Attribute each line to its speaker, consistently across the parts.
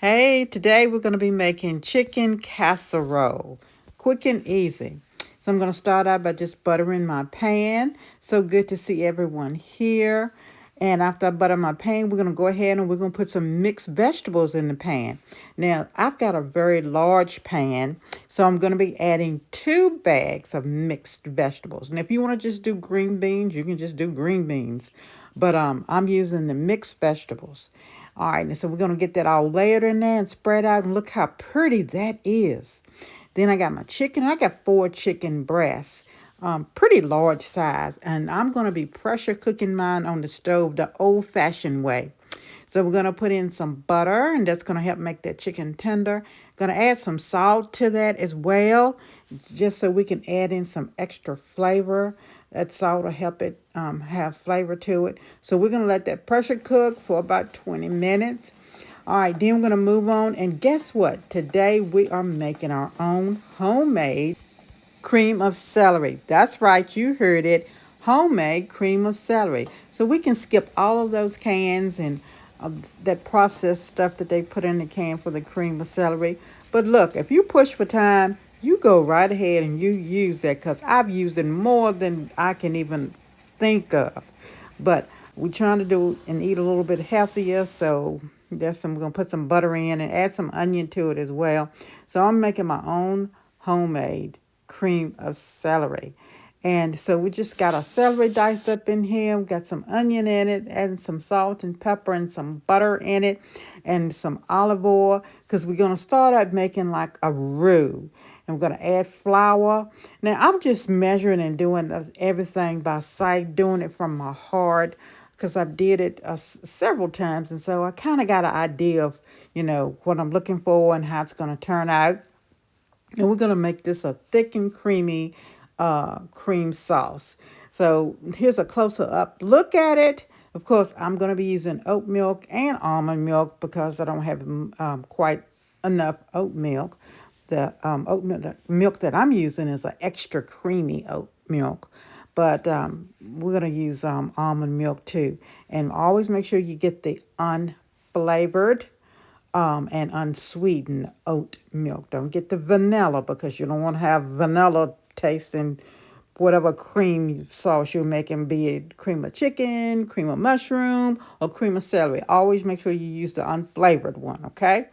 Speaker 1: Hey, today we're going to be making chicken casserole, quick and easy. So I'm going to start out by just buttering my pan. So good to see everyone here. And after I butter my pan, we're going to go ahead and we're going to put some mixed vegetables in the pan. Now, I've got a very large pan, so I'm going to be adding 2 bags of mixed vegetables. And if you want to just do green beans, you can just do green beans. But I'm using the mixed vegetables. All right, and so we're going to get that all layered in there and spread out, and look how pretty that is. Then I got my chicken. I got 4 chicken breasts, pretty large size, and I'm going to be pressure cooking mine on the stove the old-fashioned way. So we're going to put in some butter, and that's going to help make that chicken tender. Going to add some salt to that as well, just so we can add in some extra flavor. That salt will help it have flavor to it. So we're going to let that pressure cook for about 20 minutes. All right, then we're going to move on. And guess what? Today we are making our own homemade cream of celery. That's right, you heard it. Homemade cream of celery. So we can skip all of those cans and that processed stuff that they put in the can for the cream of celery. But look, if you push for time, you go right ahead and you use that because I've used it more than I can even think of. But we're trying to do and eat a little bit healthier, so we're gonna put some butter in and add some onion to it as well. So I'm making my own homemade cream of celery. And so we just got our celery diced up in here. We got some onion in it, adding some salt and pepper and some butter in it and some olive oil because we're going to start out making like a roux. And we're going to add flour. Now, I'm just measuring and doing everything by sight, doing it from my heart because I did it several times. And so I kind of got an idea of, what I'm looking for and how it's going to turn out. And we're going to make this a thick and creamy cream sauce. So here's a closer up look at it. Of course, I'm going to be using oat milk and almond milk because I don't have quite enough oat milk. The milk that I'm using is an extra creamy oat milk. But we're going to use almond milk too. And always make sure you get the unflavored and unsweetened oat milk. Don't get the vanilla because you don't want to have vanilla taste in whatever cream sauce you're making, be it cream of chicken, cream of mushroom, or cream of celery. Always make sure you use the unflavored one, okay?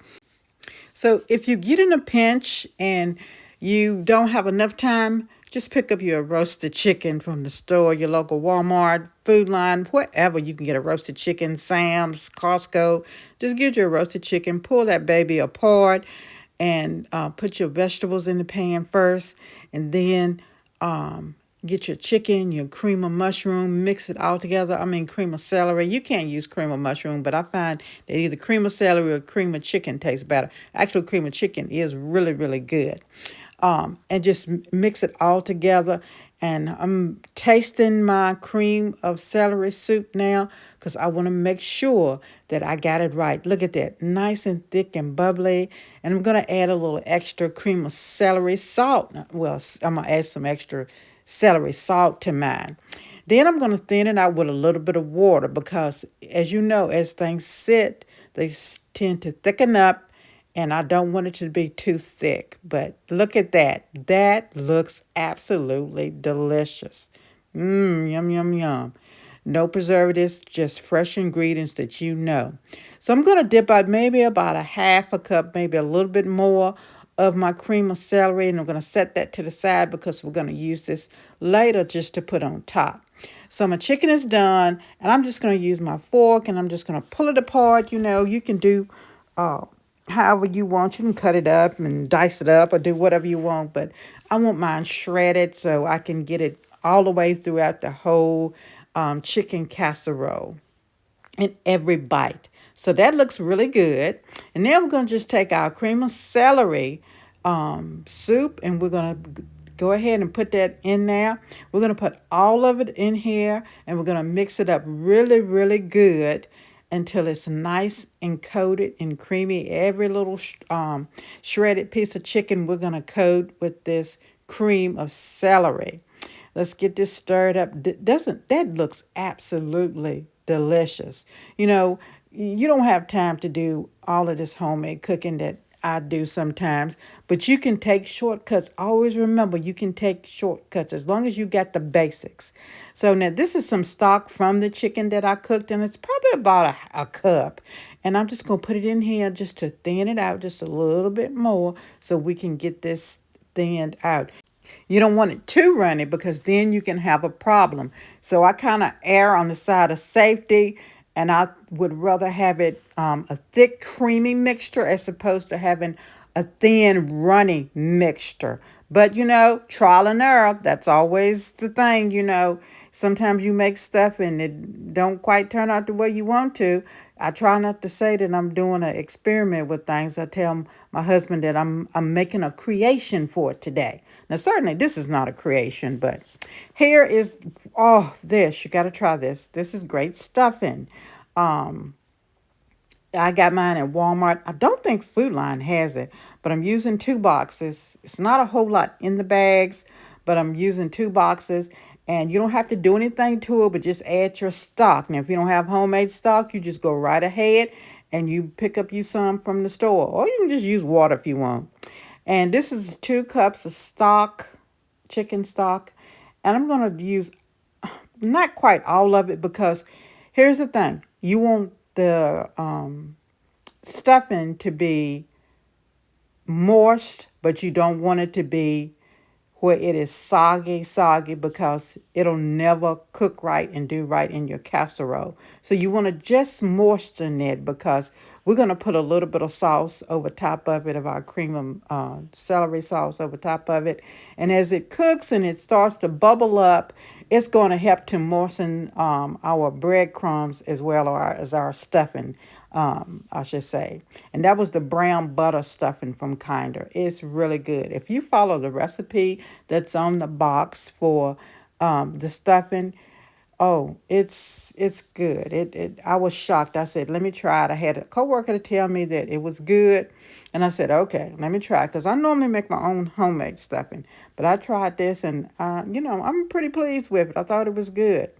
Speaker 1: So if you get in a pinch and you don't have enough time, just pick up your roasted chicken from the store, your local Walmart, Food Line, wherever you can get a roasted chicken, Sam's, Costco. Just get your roasted chicken, pull that baby apart, and put your vegetables in the pan first, and then get your chicken, your cream of mushroom, mix it all together. I mean, cream of celery. You can't use cream of mushroom, but I find that either cream of celery or cream of chicken tastes better. Actually, cream of chicken is really, really good. And just mix it all together. And I'm tasting my cream of celery soup now because I want to make sure that I got it right. Look at that, nice and thick and bubbly. And I'm going to add a little extra cream of celery salt. Well, I'm going to add some extra celery salt to mine. Then I'm going to thin it out with a little bit of water because, as you know, as things sit, they tend to thicken up and I don't want it to be too thick. But look at that. That looks absolutely delicious. Yum, yum, yum. No preservatives, just fresh ingredients that you know. So I'm going to dip out maybe about a half a cup, maybe a little bit more of my cream of celery. And I'm going to set that to the side because we're going to use this later just to put on top. So my chicken is done, and I'm just going to use my fork, and I'm just going to pull it apart. You can do however you want. You can cut it up and dice it up or do whatever you want, but I want mine shredded so I can get it all the way throughout the whole chicken casserole in every bite. So that looks really good. And then we're going to just take our cream of celery soup and we're going to go ahead and put that in there. We're going to put all of it in here and we're going to mix it up really, really good until it's nice and coated and creamy. Every little shredded piece of chicken we're going to coat with this cream of celery. Let's get this stirred up. Doesn't that looks absolutely delicious? you don't have time to do all of this homemade cooking that I do sometimes, but you can take shortcuts. Always remember, you can take shortcuts as long as you got the basics. So now this is some stock from the chicken that I cooked, and it's probably about a cup. And I'm just going to put it in here just to thin it out just a little bit more so we can get this thinned out. You don't want it too runny because then you can have a problem. So I kind of err on the side of safety, and I would rather have it a thick, creamy mixture as opposed to having a thin, runny mixture. But trial and error, that's always the thing, Sometimes you make stuff and it don't quite turn out the way you want to. I try not to say that I'm doing an experiment with things. I tell my husband that I'm making a creation for it today. Now, certainly this is not a creation, but here is, this. You got to try this. This is great stuffing. I got mine at Walmart. I don't think Food Line has it, but I'm using 2 boxes. It's not a whole lot in the bags, but I'm using 2 boxes. And you don't have to do anything to it, but just add your stock. Now, if you don't have homemade stock, you just go right ahead and you pick up you some from the store. Or you can just use water if you want. And this is 2 cups of stock, chicken stock. And I'm going to use not quite all of it because here's the thing. You want the stuffing to be moist, but you don't want it to be where it is soggy because it'll never cook right and do right in your casserole. So you want to just moisten it because we're going to put a little bit of sauce over top of it, of our cream of celery sauce over top of it. And as it cooks and it starts to bubble up, it's going to help to moisten our breadcrumbs as well as our stuffing, I should say. And that was the brown butter stuffing from Kinder. It's really good. If you follow the recipe that's on the box for the stuffing, it's good. I was shocked. I said, let me try it. I had a coworker to tell me that it was good. And I said, okay, let me try it. Because I normally make my own homemade stuffing. But I tried this and, I'm pretty pleased with it. I thought it was good.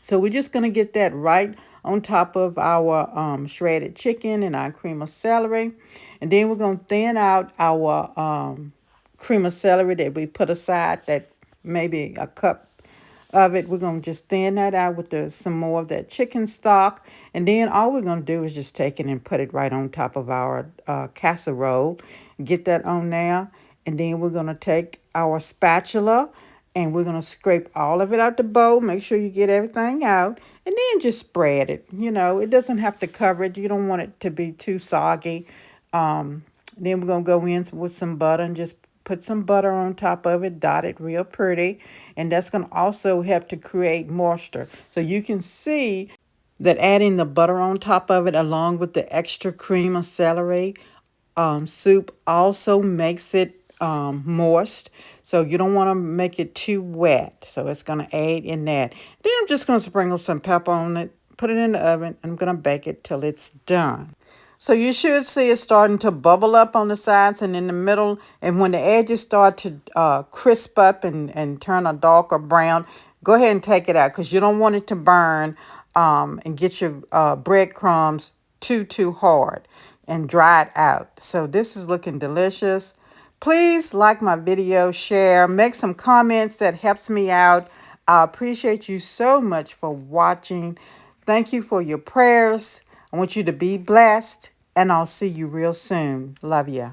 Speaker 1: So we're just going to get that right on top of our shredded chicken and our cream of celery. And then we're going to thin out our cream of celery that we put aside, that maybe a cup of it. We're going to just thin that out with some more of that chicken stock. And then all we're going to do is just take it and put it right on top of our casserole. Get that on there. And then we're going to take our spatula and we're going to scrape all of it out the bowl. Make sure you get everything out. And then just spread it. It doesn't have to cover it. You don't want it to be too soggy. Then we're going to go in with some butter and just put some butter on top of it, dot it real pretty. And that's going to also help to create moisture. So you can see that adding the butter on top of it along with the extra cream of celery soup also makes it moist. So you don't want to make it too wet. So it's going to aid in that. Then I'm just going to sprinkle some pepper on it, put it in the oven, and I'm going to bake it till it's done. So you should see it starting to bubble up on the sides and in the middle. And when the edges start to crisp up and turn a darker brown, go ahead and take it out because you don't want it to burn and get your breadcrumbs too hard and dry it out. So this is looking delicious. Please like my video, share, make some comments. That helps me out. I appreciate you so much for watching. Thank you for your prayers. I want you to be blessed, and I'll see you real soon. Love ya.